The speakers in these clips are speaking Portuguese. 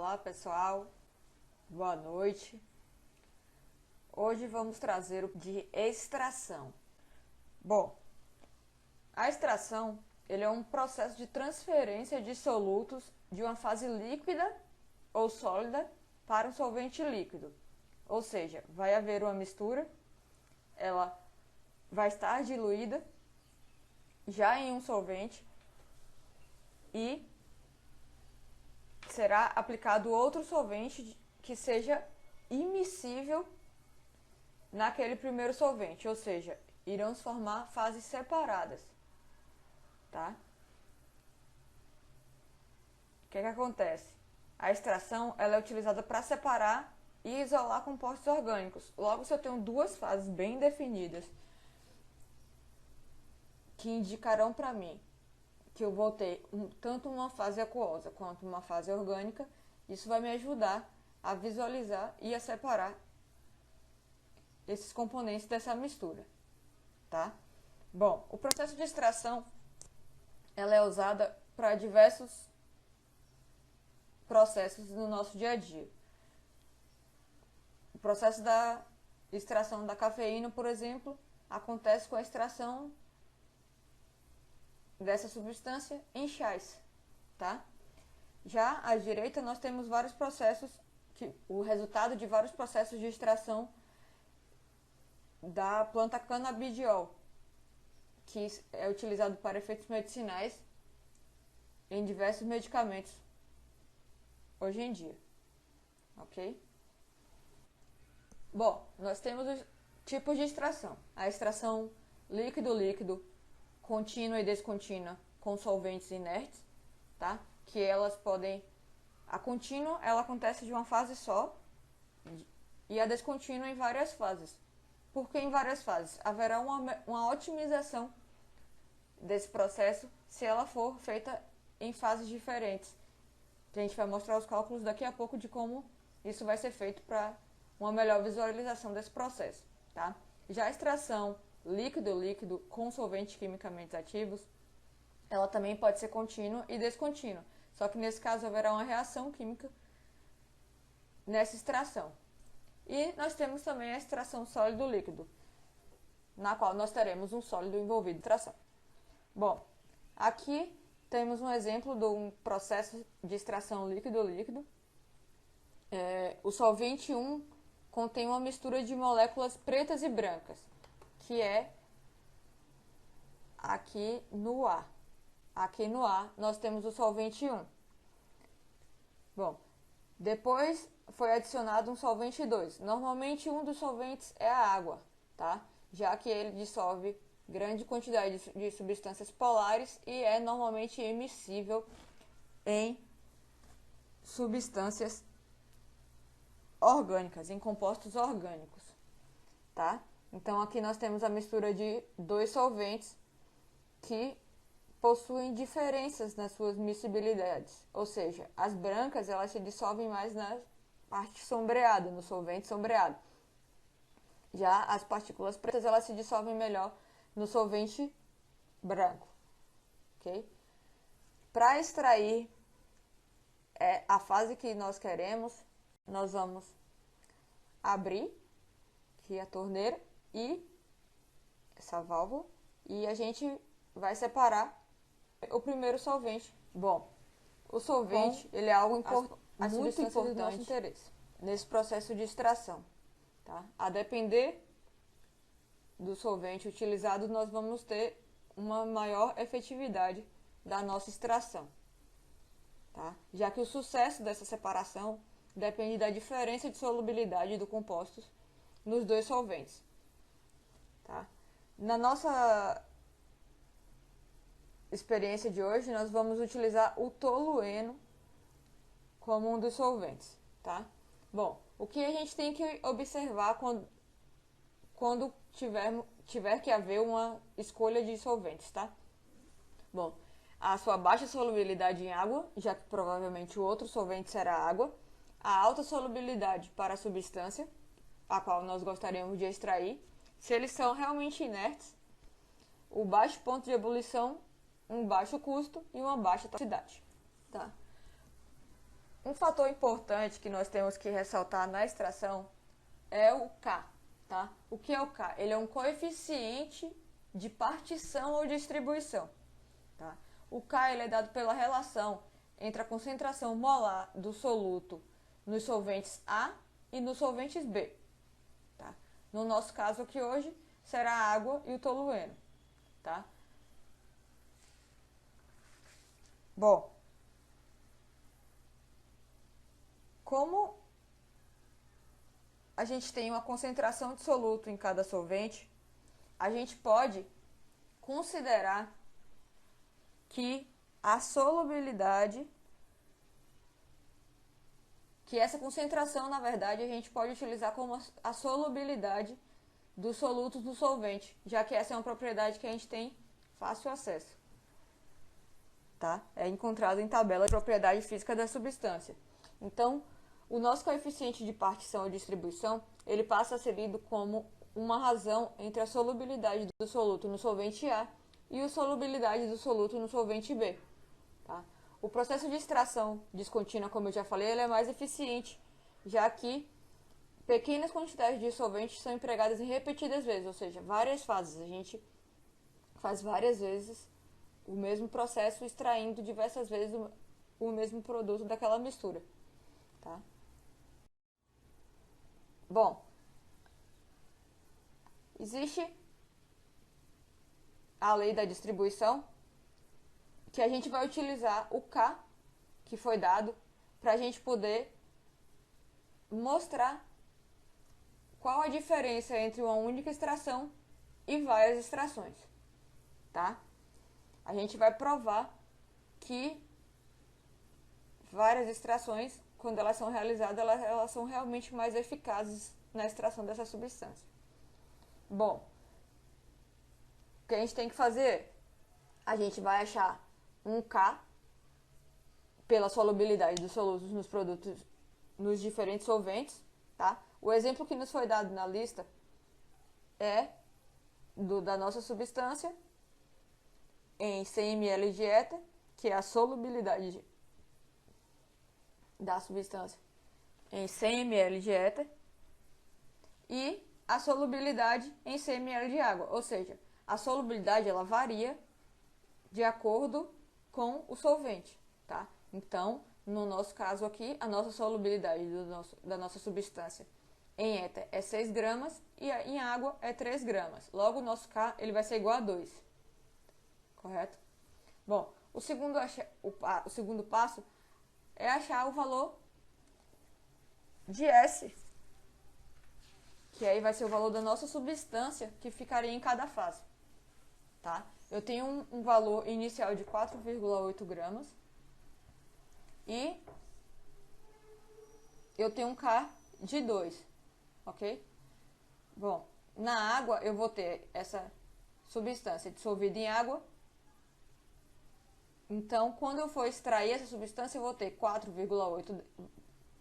Olá pessoal, boa noite. Hoje vamos trazer o de extração. Bom, a extração ele é um processo de transferência de solutos de uma fase líquida ou sólida para um solvente líquido. Ou seja, vai haver uma mistura, ela vai estar diluída já em um solvente e será aplicado outro solvente que seja immiscível naquele primeiro solvente, ou seja, irão se formar fases separadas, tá? O que acontece? A extração ela é utilizada para separar e isolar compostos orgânicos. Logo, se eu tenho duas fases bem definidas que indicarão para mim que eu vou ter tanto uma fase aquosa quanto uma fase orgânica, isso vai me ajudar a visualizar e a separar esses componentes dessa mistura, tá? Bom, o processo de extração ela é usada para diversos processos no nosso dia a dia. O processo da extração da cafeína, por exemplo, acontece com a extração dessa substância em chás, tá? Já à direita nós temos vários processos, o resultado de vários processos de extração da planta canabidiol, que é utilizado para efeitos medicinais em diversos medicamentos hoje em dia, ok? Bom, nós temos os tipos de extração. A extração líquido-líquido, contínua e descontínua com solventes inertes, tá? Que elas podem... A contínua, ela acontece de uma fase só e a descontínua em várias fases. Por que em várias fases? Haverá uma otimização desse processo se ela for feita em fases diferentes. A gente vai mostrar os cálculos daqui a pouco de como isso vai ser feito para uma melhor visualização desse processo, tá? Já a extração líquido-líquido com solventes quimicamente ativos, ela também pode ser contínua e descontínua. Só que nesse caso haverá uma reação química nessa extração. E nós temos também a extração sólido-líquido, na qual nós teremos um sólido envolvido em extração. Bom, aqui temos um exemplo de um processo de extração líquido-líquido. O solvente 1 contém uma mistura de moléculas pretas e brancas, que é aqui no A. Aqui no A nós temos o solvente 1. Bom, depois foi adicionado um solvente 2. Normalmente um dos solventes é a água, tá? Já que ele dissolve grande quantidade de substâncias polares e é normalmente immiscível em substâncias orgânicas, em compostos orgânicos, tá? Então aqui nós temos a mistura de dois solventes que possuem diferenças nas suas miscibilidades, ou seja, as brancas elas se dissolvem mais na parte sombreada, no solvente sombreado. Já as partículas pretas elas se dissolvem melhor no solvente branco, ok? Para extrair a fase que nós queremos, nós vamos abrir aqui a torneira e essa válvula e a gente vai separar o primeiro solvente. Bom, o solvente ele é algo muito importante do nosso interesse nesse processo de extração, tá? A depender do solvente utilizado, nós vamos ter uma maior efetividade da nossa extração, tá? Já que o sucesso dessa separação depende da diferença de solubilidade do composto nos dois solventes, tá? Na nossa experiência de hoje, nós vamos utilizar o tolueno como um dos solventes, tá? Bom, o que a gente tem que observar quando tiver que haver uma escolha de solventes, tá? Bom, a sua baixa solubilidade em água, já que provavelmente o outro solvente será água, a alta solubilidade para a substância, a qual nós gostaríamos de extrair, se eles são realmente inertes, o baixo ponto de ebulição, um baixo custo e uma baixa toxicidade, tá? Um fator importante que nós temos que ressaltar na extração é o K, tá? O que é o K? Ele é um coeficiente de partição ou distribuição, tá? O K ele é dado pela relação entre a concentração molar do soluto nos solventes A e nos solventes B, tá? No nosso caso aqui hoje será a água e o tolueno, tá? Bom, como a gente tem uma concentração de soluto em cada solvente, a gente pode considerar que a solubilidade, que essa concentração, na verdade, a gente pode utilizar como a solubilidade dos solutos do solvente, já que essa é uma propriedade que a gente tem fácil acesso, tá? É encontrado em tabela de propriedade física da substância. Então, o nosso coeficiente de partição e distribuição, ele passa a ser lido como uma razão entre a solubilidade do soluto no solvente A e a solubilidade do soluto no solvente B, tá? O processo de extração descontínua, como eu já falei, ele é mais eficiente, já que pequenas quantidades de solvente são empregadas em repetidas vezes, ou seja, várias fases. A gente faz várias vezes o mesmo processo, extraindo diversas vezes o mesmo produto daquela mistura, tá? Bom, existe a lei da distribuição, que a gente vai utilizar o K, que foi dado, para a gente poder mostrar qual a diferença entre uma única extração e várias extrações, tá? A gente vai provar que várias extrações, quando elas são realizadas, elas são realmente mais eficazes na extração dessa substância. Bom, o que a gente tem que fazer? A gente vai achar um K pela solubilidade dos solutos nos produtos, nos diferentes solventes, tá? O exemplo que nos foi dado na lista é da nossa substância em 100 ml de éter, que é a solubilidade da substância em 100 ml de éter, e a solubilidade em 100 ml de água. Ou seja, a solubilidade ela varia de acordo com o solvente, tá? Então, no nosso caso aqui, a nossa solubilidade da nossa substância em éter é 6 gramas e em água é 3 gramas. Logo, o nosso K ele vai ser igual a 2. Correto? Bom, o segundo passo é achar o valor de S, que aí vai ser o valor da nossa substância que ficaria em cada fase, tá? Eu tenho um valor inicial de 4,8 gramas e eu tenho um K de 2, ok? Bom, na água eu vou ter essa substância dissolvida em água. Então, quando eu for extrair essa substância, eu vou ter 4,8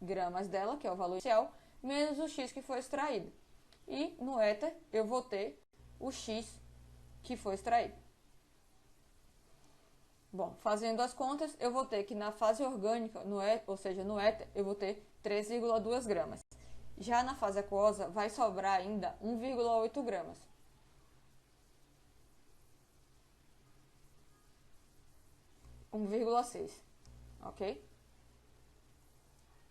gramas dela, que é o valor inicial, menos o X que foi extraído. E no éter, eu vou ter o X que foi extraído. Bom, fazendo as contas, eu vou ter que na fase orgânica, ou seja, no éter, eu vou ter 3,2 gramas. Já na fase aquosa, vai sobrar ainda 1,8 gramas. Ok?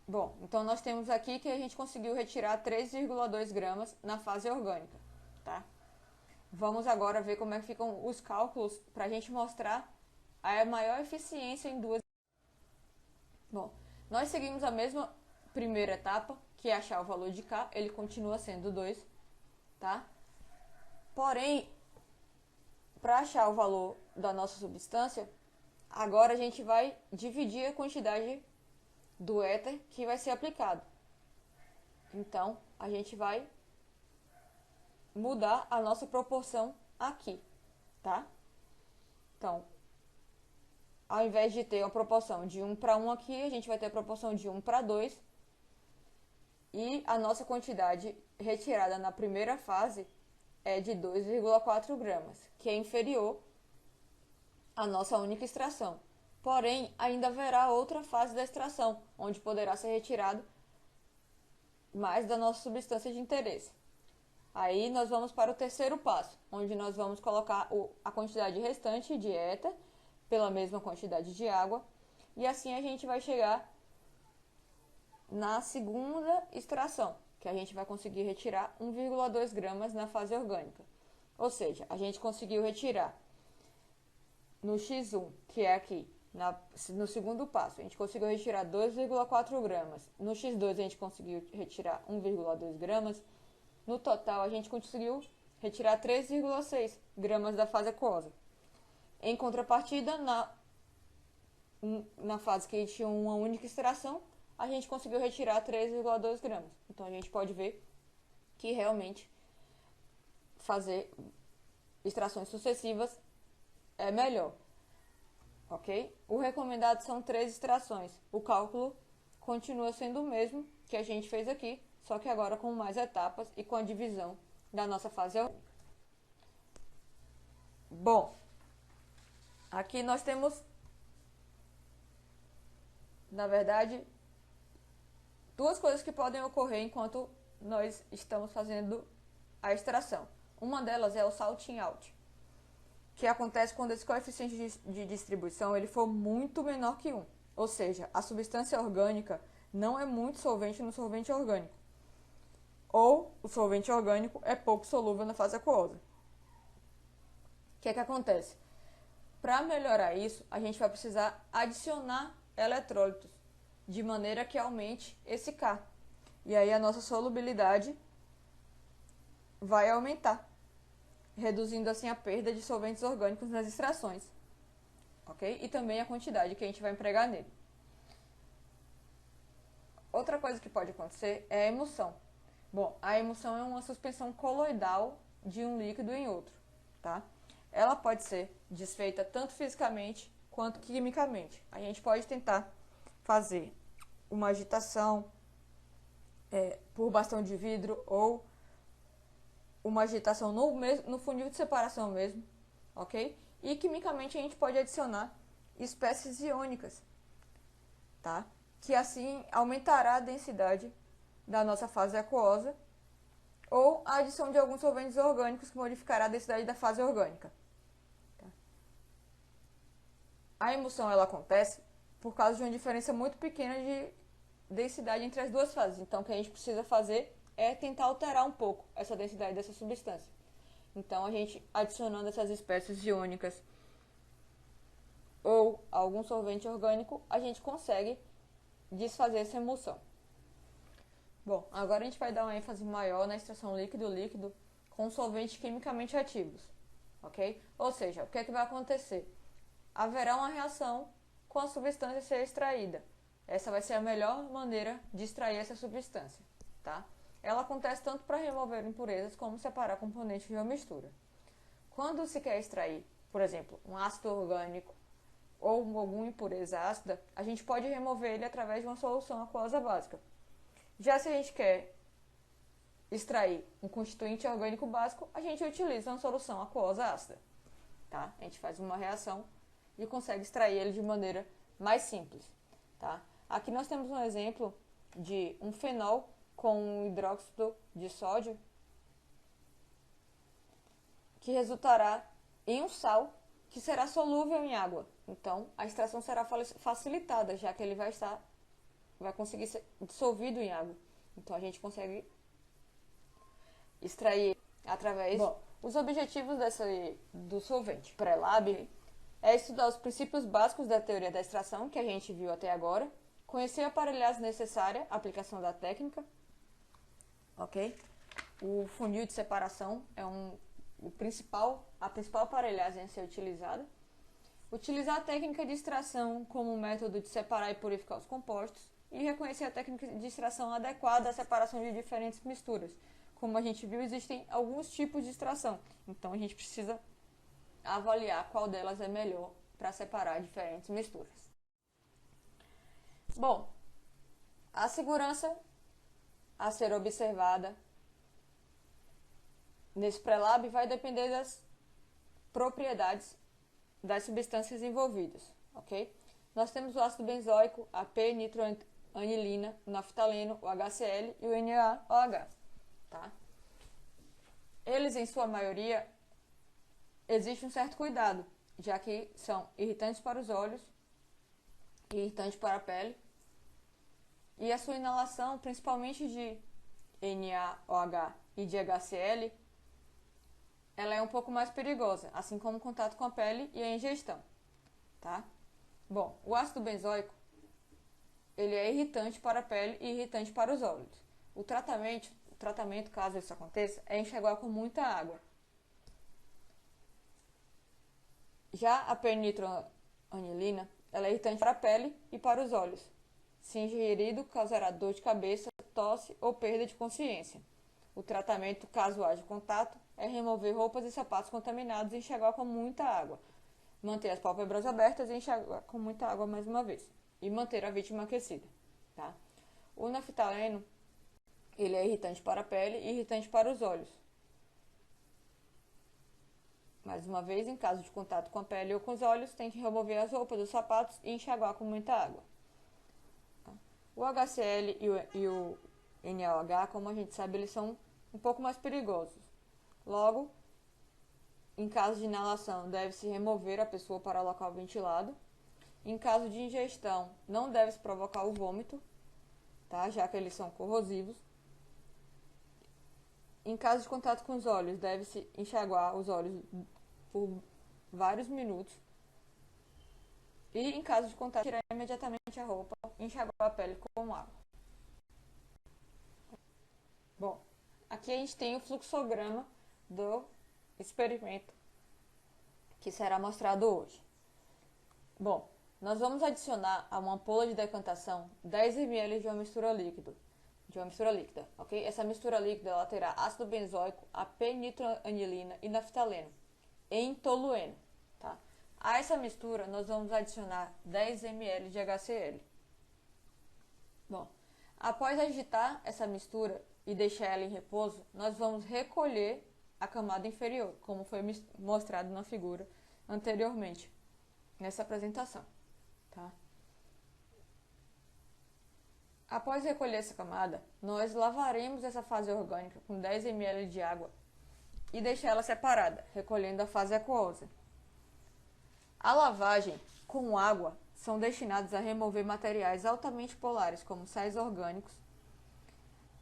Bom, então nós temos aqui que a gente conseguiu retirar 3,2 gramas na fase orgânica, tá? Vamos agora ver como é que ficam os cálculos para a gente mostrar a maior eficiência em duas. Bom, nós seguimos a mesma primeira etapa, que é achar o valor de K, ele continua sendo 2, tá? Porém, para achar o valor da nossa substância, agora a gente vai dividir a quantidade do éter que vai ser aplicado. Então, a gente vai mudar a nossa proporção aqui, tá? Então, ao invés de ter uma proporção de 1 para 1 aqui, a gente vai ter a proporção de 1 para 2. E a nossa quantidade retirada na primeira fase é de 2,4 gramas, que é inferior à nossa única extração. Porém, ainda haverá outra fase da extração, onde poderá ser retirado mais da nossa substância de interesse. Aí nós vamos para o terceiro passo, onde nós vamos colocar a quantidade restante de éter pela mesma quantidade de água, e assim a gente vai chegar na segunda extração, que a gente vai conseguir retirar 1,2 gramas na fase orgânica. Ou seja, a gente conseguiu retirar no X1, que é aqui, no segundo passo, a gente conseguiu retirar 2,4 gramas. No X2 a gente conseguiu retirar 1,2 gramas. No total a gente conseguiu retirar 3,6 gramas da fase aquosa. Em contrapartida, na fase que tinha uma única extração, a gente conseguiu retirar 3,2 gramas. Então a gente pode ver que realmente fazer extrações sucessivas é melhor, ok? O recomendado são 3 extrações. O cálculo continua sendo o mesmo que a gente fez aqui, só que agora com mais etapas e com a divisão da nossa fase orgânica. Bom, aqui nós temos, na verdade, duas coisas que podem ocorrer enquanto nós estamos fazendo a extração. Uma delas é o salting out, que acontece quando esse coeficiente de distribuição ele for muito menor que 1. Ou seja, a substância orgânica não é muito solvente no solvente orgânico. Ou o solvente orgânico é pouco solúvel na fase aquosa. O que é que acontece? Para melhorar isso, a gente vai precisar adicionar eletrólitos, de maneira que aumente esse K. E aí a nossa solubilidade vai aumentar, reduzindo assim a perda de solventes orgânicos nas extrações, ok? E também a quantidade que a gente vai empregar nele. Outra coisa que pode acontecer é a emulsão. Bom, a emulsão é uma suspensão coloidal de um líquido em outro, tá? Ela pode ser desfeita tanto fisicamente quanto quimicamente. A gente pode tentar fazer uma agitação por bastão de vidro ou uma agitação no funil de separação mesmo, ok? E quimicamente a gente pode adicionar espécies iônicas, tá? Que assim aumentará a densidade da nossa fase aquosa, ou a adição de alguns solventes orgânicos que modificará a densidade da fase orgânica. Tá? A emulsão ela acontece por causa de uma diferença muito pequena de densidade entre as duas fases. Então, o que a gente precisa fazer é tentar alterar um pouco essa densidade dessa substância. Então, a gente adicionando essas espécies iônicas ou algum solvente orgânico, a gente consegue desfazer essa emulsão. Bom, agora a gente vai dar uma ênfase maior na extração líquido-líquido com solventes quimicamente ativos, ok? Ou seja, o que é que vai acontecer? Haverá uma reação com a substância a ser extraída. Essa vai ser a melhor maneira de extrair essa substância, tá? Ela acontece tanto para remover impurezas como separar componentes de uma mistura. Quando se quer extrair, por exemplo, um ácido orgânico ou alguma impureza ácida, a gente pode remover ele através de uma solução aquosa básica. Já se a gente quer extrair um constituinte orgânico básico, a gente utiliza uma solução aquosa ácida, tá? A gente faz uma reação e consegue extrair ele de maneira mais simples, tá? Aqui nós temos um exemplo de um fenol com um hidróxido de sódio que resultará em um sal que será solúvel em água. Então, a extração será facilitada, já que ele vai conseguir ser dissolvido em água. Então, a gente consegue extrair através... Bom, os objetivos do solvente pré-lab é estudar os princípios básicos da teoria da extração, que a gente viu até agora, conhecer a aparelhagem necessária, a aplicação da técnica, ok? O funil de separação é a principal aparelhagem a ser utilizada. Utilizar a técnica de extração como método de separar e purificar os compostos e reconhecer a técnica de extração adequada à separação de diferentes misturas. Como a gente viu, existem alguns tipos de extração, então a gente precisa avaliar qual delas é melhor para separar diferentes misturas. Bom, a segurança a ser observada nesse pré-lab vai depender das propriedades das substâncias envolvidas, ok? nós temos o ácido benzoico, a P-nitroanilina, o naftaleno, o HCl e o NaOH, tá? Eles, em sua maioria, existe um certo cuidado, já que são irritantes para os olhos, irritantes para a pele, e a sua inalação, principalmente de NaOH e de HCl, ela é um pouco mais perigosa, assim como o contato com a pele e a ingestão, tá? Bom, o ácido benzoico, ele é irritante para a pele e irritante para os olhos. O tratamento, caso isso aconteça, é enxaguar com muita água. Já a P-nitroanilina, ela é irritante para a pele e para os olhos. Se ingerido, causará dor de cabeça, tosse ou perda de consciência. O tratamento, caso haja contato, é remover roupas e sapatos contaminados e enxaguar com muita água. Manter as pálpebras abertas e enxaguar com muita água mais uma vez. E manter a vítima aquecida, tá? O naftaleno, ele é irritante para a pele e irritante para os olhos. Mais uma vez, em caso de contato com a pele ou com os olhos, tem que remover as roupas, os sapatos e enxaguar com muita água. Tá? O HCl e o NaOH, como a gente sabe, eles são um pouco mais perigosos. Logo, em caso de inalação, deve-se remover a pessoa para o local ventilado. Em caso de ingestão, não deve-se provocar o vômito, tá? Já que eles são corrosivos. Em caso de contato com os olhos, deve-se enxaguar os olhos por vários minutos. E em caso de contato, tirar imediatamente a roupa e enxaguar a pele com água. Bom, aqui a gente tem o fluxograma do experimento que será mostrado hoje. Bom, nós vamos adicionar a uma ampola de decantação 10 ml de uma mistura líquida, ok? Essa mistura líquida ela terá ácido benzoico, a P-nitroanilina e naftaleno em tolueno, tá? A essa mistura nós vamos adicionar 10 ml de HCl. Bom, após agitar essa mistura e deixar ela em repouso, nós vamos recolher a camada inferior, como foi mostrado na figura anteriormente, nessa apresentação, tá? Após recolher essa camada, nós lavaremos essa fase orgânica com 10 ml de água e deixar ela separada, recolhendo a fase aquosa. A lavagem com água são destinados a remover materiais altamente polares, como sais orgânicos,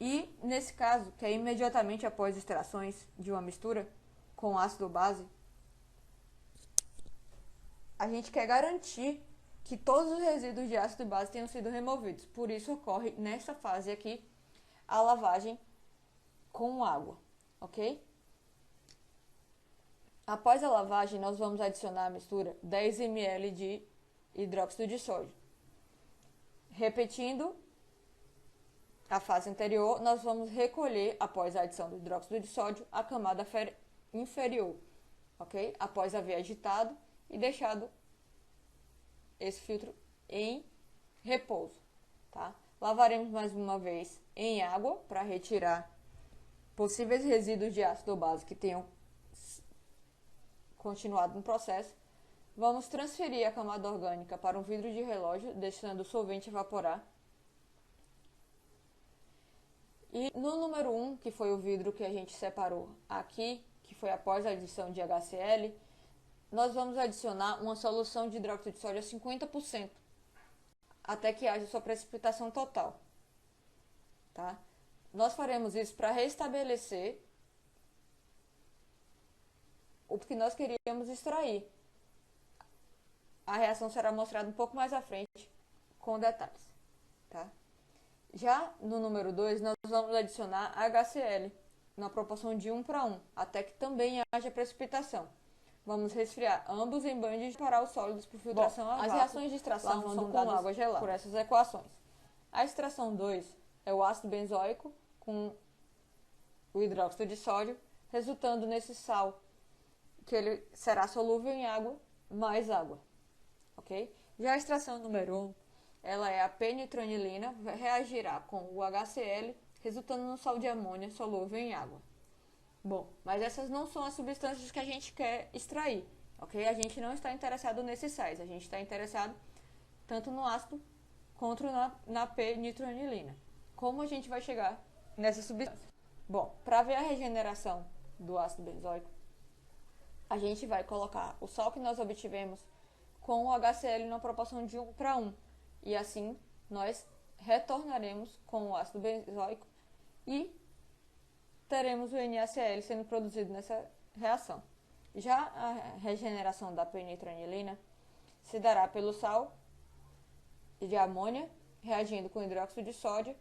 e, nesse caso, que é imediatamente após extrações de uma mistura com ácido base, a gente quer garantir que todos os resíduos de ácido base tenham sido removidos. Por isso, ocorre nessa fase aqui a lavagem com água, ok? Após a lavagem, nós vamos adicionar à mistura 10 ml de hidróxido de sódio. Repetindo a fase anterior, nós vamos recolher, após a adição do hidróxido de sódio, a camada inferior, ok? Após haver agitado e deixado esse filtro em repouso, tá? Lavaremos mais uma vez em água para retirar possíveis resíduos de ácido base que tenham continuado no processo. Vamos transferir a camada orgânica para um vidro de relógio, deixando o solvente evaporar. E no número 1, que foi o vidro que a gente separou aqui, que foi após a adição de HCl, nós vamos adicionar uma solução de hidróxido de sódio a 50%, até que haja sua precipitação total, tá? Nós faremos isso para restabelecer o que nós queríamos extrair. A reação será mostrada um pouco mais à frente, com detalhes, tá? Já no número 2, nós vamos adicionar HCl, na proporção de 1:1, até que também haja precipitação. Vamos resfriar ambos em banho de separar os sólidos por filtração a vácuo. As reações de extração são com água gelada por essas equações. A extração 2 é o ácido benzoico com o hidróxido de sódio, resultando nesse sal, que ele será solúvel em água, mais água, ok? Já a extração número 1, ela é a P-nitranilina, reagirá com o HCl, resultando no sal de amônia solúvel em água. Bom, mas essas não são as substâncias que a gente quer extrair, ok? A gente não está interessado nesses sais, a gente está interessado tanto no ácido quanto na P-nitroanilina. Como a gente vai chegar nessa substância? Bom, para ver a regeneração do ácido benzoico, a gente vai colocar o sal que nós obtivemos com o HCl na proporção de 1:1. E assim nós retornaremos com o ácido benzoico e teremos o NaCl sendo produzido nessa reação. Já a regeneração da P-nitroanilina se dará pelo sal de amônia reagindo com hidróxido de sódio,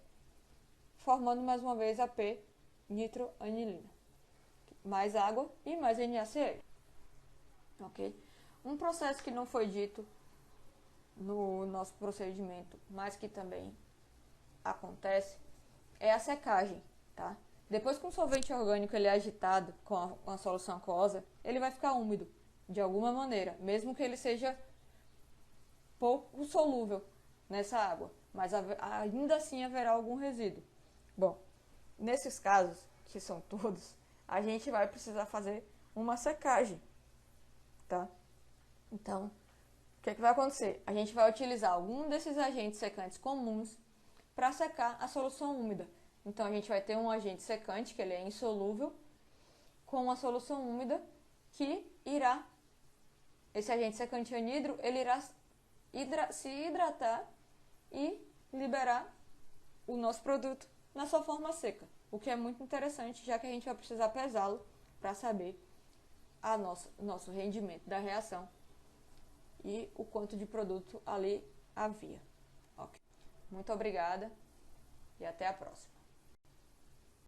formando mais uma vez a P-nitroanilina. Mais água e mais NaCl. Ok? Um processo que não foi dito no nosso procedimento, mas que também acontece, é a secagem, tá? Depois que um solvente orgânico ele é agitado com a solução aquosa, ele vai ficar úmido, de alguma maneira, mesmo que ele seja pouco solúvel nessa água, mas ainda assim haverá algum resíduo. Bom, nesses casos, que são todos, a gente vai precisar fazer uma secagem, tá? Então, o que é que vai acontecer? A gente vai utilizar algum desses agentes secantes comuns para secar a solução úmida. Então, a gente vai ter um agente secante, que ele é insolúvel, com uma solução úmida que irá, esse agente secante anidro, ele irá se hidratar e liberar o nosso produto na sua forma seca, o que é muito interessante, já que a gente vai precisar pesá-lo para saber nosso rendimento da reação e o quanto de produto ali havia. Okay. Muito obrigada e até a próxima.